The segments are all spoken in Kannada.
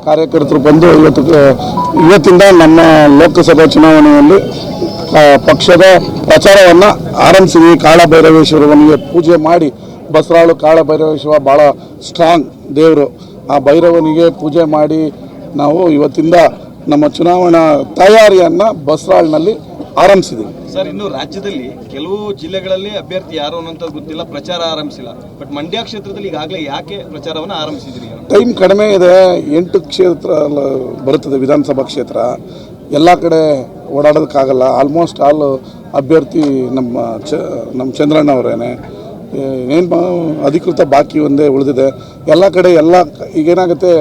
ಕಾರ್ಯಕರ್ತರು ಬಂದು ಇವತ್ತಿಂದ ನಮ್ಮ ಲೋಕಸಭಾ ಚುನಾವಣೆಯಲ್ಲಿ ಪಕ್ಷದ ಪ್ರಚಾರವನ್ನು ಆರಂಭಿಸಿದ್ವಿ. ಕಾಳಭೈರವೇಶ್ವರನಿಗೆ ಪೂಜೆ ಮಾಡಿ, ಬಸರಾಳು ಕಾಳಭೈರವೇಶ್ವರ ಭಾಳ ಸ್ಟ್ರಾಂಗ್ ದೇವರು, ಆ ಭೈರವನಿಗೆ ಪೂಜೆ ಮಾಡಿ ನಾವು ಇವತ್ತಿಂದ ನಮ್ಮ ಚುನಾವಣಾ ತಯಾರಿಯನ್ನು ಬಸರಾಳ್ನಲ್ಲಿ ಆರಂಭಿಸಿದ್ದೀವಿ. ಸರ್, ಇನ್ನು ರಾಜ್ಯದಲ್ಲಿ ಕೆಲವು ಜಿಲ್ಲೆಗಳಲ್ಲಿ ಅಭ್ಯರ್ಥಿ ಯಾರು ಅನ್ನೋಂಥದ್ದು ಗೊತ್ತಿಲ್ಲ, ಪ್ರಚಾರ ಆರಂಭಿಸಿಲ್ಲ. ಬಟ್ ಮಂಡ್ಯ ಕ್ಷೇತ್ರದಲ್ಲಿ ಈಗಾಗಲೇ ಯಾಕೆ ಪ್ರಚಾರವನ್ನು ಆರಂಭಿಸಿದ್ರಿ? ಟೈಮ್ ಕಡಿಮೆ ಇದೆ. 8 ಕ್ಷೇತ್ರ ಬರುತ್ತದೆ ವಿಧಾನಸಭಾ ಕ್ಷೇತ್ರ. ಎಲ್ಲ ಕಡೆ ಓಡಾಡೋದಕ್ಕಾಗಲ್ಲ. ಆಲ್ಮೋಸ್ಟ್ ಆಲ್ ಅಭ್ಯರ್ಥಿ ನಮ್ಮ ಚಂದ್ರಣ್ಣ ಅವರೇನೆ. ಏನು ಅಧಿಕೃತ ಬಾಕಿ ಒಂದೇ ಉಳಿದಿದೆ. ಎಲ್ಲ ಕಡೆ ಈಗೇನಾಗುತ್ತೆ,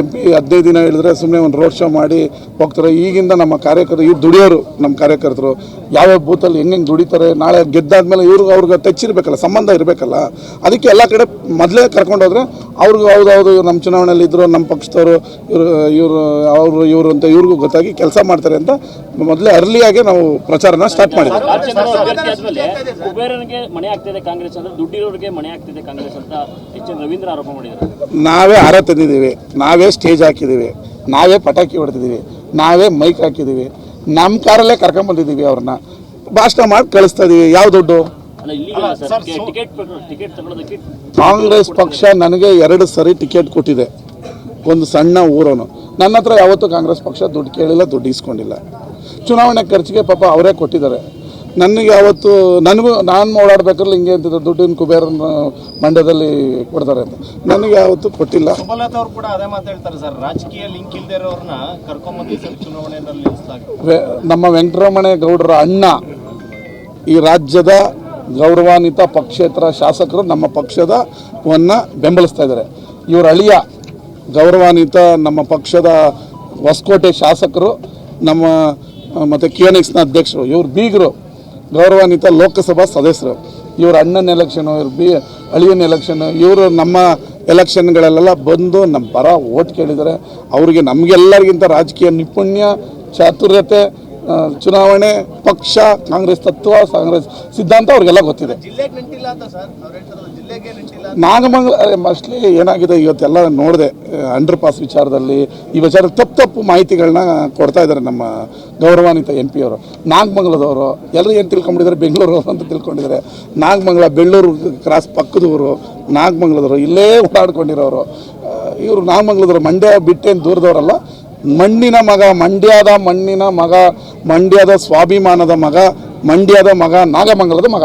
MP 15 ದಿನ ಹೇಳಿದ್ರೆ ಸುಮ್ಮನೆ ಒಂದು ರೋಡ್ ಶೋ ಮಾಡಿ ಹೋಗ್ತಾರೆ. ಈಗಿಂದ ನಮ್ಮ ಕಾರ್ಯಕರ್ತರು ಇವ್ರು ದುಡಿಯೋರು, ನಮ್ಮ ಕಾರ್ಯಕರ್ತರು ಯಾವ್ಯಾವ ಬೂತಲ್ಲಿ ಹೆಂಗೆ ದುಡಿತಾರೆ, ನಾಳೆ ಗೆದ್ದಾದ್ಮೇಲೆ ಅವ್ರಿಗೆ ಟಚ್ ಇರಬೇಕಲ್ಲ, ಸಂಬಂಧ ಇರಬೇಕಲ್ಲ. ಅದಕ್ಕೆ ಎಲ್ಲ ಕಡೆ ಮೊದಲೇ ಕರ್ಕೊಂಡೋದ್ರೆ ಅವ್ರಿಗೂ ಹೌದೌದು ನಮ್ಮ ಚುನಾವಣೆಯಲ್ಲಿ ಇದ್ರು, ನಮ್ಮ ಪಕ್ಷದವರು ಇವರು ಅಂತ ಇವ್ರಿಗೂ ಗೊತ್ತಾಗಿ ಕೆಲಸ ಮಾಡ್ತಾರೆ ಅಂತ ಮೊದಲೇ ಅರ್ಲಿಯಾಗೆ ನಾವು ಪ್ರಚಾರನ ಸ್ಟಾರ್ಟ್ ಮಾಡಿದ್ವಿ. ನಾವೇ ಹಾರ ತಂದಿದ್ದೀವಿ, ನಾವೇ ಸ್ಟೇಜ್ ಹಾಕಿದ್ದೀವಿ, ನಾವೇ ಪಟಾಕಿ ಹೊಡೆದಿದ್ದೀವಿ, ನಾವೇ ಮೈಕ್ ಹಾಕಿದ್ದೀವಿ, ನಮ್ಮ ಕಾರಲ್ಲೇ ಕರ್ಕೊಂಡ್ಬಂದಿದ್ದೀವಿ. ಅವ್ರನ್ನ ಭಾಷಣ ಮಾಡಿ ಕಳಿಸ್ತಾ ಇದೀವಿ. ಯಾವ ದುಡ್ಡು? ಕಾಂಗ್ರೆಸ್ ಪಕ್ಷ ನನಗೆ 2 ಸರಿ ಟಿಕೆಟ್ ಕೊಟ್ಟಿದೆ, ಒಂದು ಸಣ್ಣ ಊರವನು. ನನ್ನ ಹತ್ರ ಯಾವತ್ತೂ ಕಾಂಗ್ರೆಸ್ ಪಕ್ಷ ದುಡ್ಡು ಕೇಳಿಲ್ಲ, ದುಡ್ಡು ಇಸ್ಕೊಂಡಿಲ್ಲ. ಚುನಾವಣೆ ಖರ್ಚಿಗೆ ಪಾಪ ಅವರೇ ಕೊಟ್ಟಿದ್ದಾರೆ. ನನಗೆ ಯಾವತ್ತು ನಾನು ಓಡಾಡ್ಬೇಕಾದ್ರೆ ಹಿಂಗೆ ಅಂತಿದ್ರು, ದುಡ್ಡಿನ ಕುಬೇರನ ಮಂಡ್ಯದಲ್ಲಿ ಕೊಡ್ತಾರೆ ಅಂತ. ನನಗೆ ಯಾವತ್ತೂ ಕೊಟ್ಟಿಲ್ಲ. ಅವರು ಕೂಡ ಅದೇ ಮಾತಾಡ್ತಾರೆ ಸರ್, ರಾಜಕೀಯ ಲಿಂಕ್ ಇಲ್ಲದೆ ಇರೋರನ್ನ ಕರ್ಕೊಂಬಂದು ಚುನಾವಣೆಯಲ್ಲಿ ನಮ್ಮ ವೆಂಕಟರಮಣೇಗೌಡರ ಅಣ್ಣ ಈ ರಾಜ್ಯದ ಗೌರವಾನ್ವಿತ ಪಕ್ಷೇತರ ಶಾಸಕರು ನಮ್ಮ ಪಕ್ಷದವನ್ನು ಬೆಂಬಲಿಸ್ತಾ ಇದ್ದಾರೆ. ಇವ್ರ ಅಳಿಯ ಗೌರವಾನ್ವಿತ ನಮ್ಮ ಪಕ್ಷದ ಹೊಸಕೋಟೆ ಶಾಸಕರು, ನಮ್ಮ ಮತ್ತು KNXನ ಅಧ್ಯಕ್ಷರು, ಇವ್ರ ಬೀಗರು ಗೌರವಾನ್ವಿತ ಲೋಕಸಭಾ ಸದಸ್ಯರು. ಇವ್ರ ಅಣ್ಣನ ಎಲೆಕ್ಷನು, ಇವ್ರ ಅಳಿಯನ ಎಲೆಕ್ಷನು, ಇವರು ನಮ್ಮ ಎಲೆಕ್ಷನ್ಗಳಲ್ಲೆಲ್ಲ ಬಂದು ನಮ್ಮ ಪರ ಓಟ್ ಕೇಳಿದ್ದಾರೆ. ಅವರಿಗೆ ನಮಗೆಲ್ಲರಿಗಿಂತ ರಾಜಕೀಯ ನಿಪುಣ್ಯ, ಚಾತುರ್ಯತೆ, ಚುನಾವಣೆ, ಪಕ್ಷ, ಕಾಂಗ್ರೆಸ್ ತತ್ವ, ಕಾಂಗ್ರೆಸ್ ಸಿದ್ಧಾಂತ ಅವ್ರಿಗೆಲ್ಲ ಗೊತ್ತಿದೆ. ನಾಗಮಂಗಲ ಮೋಸ್ಟ್ಲಿ ಏನಾಗಿದೆ ಇವತ್ತೆಲ್ಲ ನೋಡಿದೆ, ಅಂಡರ್ ಪಾಸ್ ವಿಚಾರದಲ್ಲಿ ಈ ವಿಚಾರ ತಪ್ಪು ಮಾಹಿತಿಗಳನ್ನ ಕೊಡ್ತಾ ಇದ್ದಾರೆ ನಮ್ಮ ಗೌರವಾನ್ವಿತ MP ಅವರು. ನಾಗಮಂಗಲದವರು ಎಲ್ಲರೂ ಏನು ತಿಳ್ಕೊಂಡಿದ್ದಾರೆ, ಬೆಂಗಳೂರು ಅಂತ ತಿಳ್ಕೊಂಡಿದ್ದಾರೆ. ನಾಗಮಂಗಲ ಬೆಳ್ಳೂರು ಕ್ರಾಸ್ ಪಕ್ಕದವರು, ನಾಗಮಂಗಲದವರು ಇಲ್ಲೇ ಓಡಾಡ್ಕೊಂಡಿರೋರು ಇವರು. ನಾಗಮಂಗಲದವರು ಮಂಡ್ಯ ಬಿಟ್ಟೇನು ದೂರದವರಲ್ಲ, ಮಣ್ಣಿನ ಮಗ, ಮಂಡ್ಯದ ಮಣ್ಣಿನ ಮಗ, ಮಂಡ್ಯದ ಸ್ವಾಭಿಮಾನದ ಮಗ, ಮಂಡ್ಯದ ಮಗ, ನಾಗಮಂಗಲದ ಮಗ.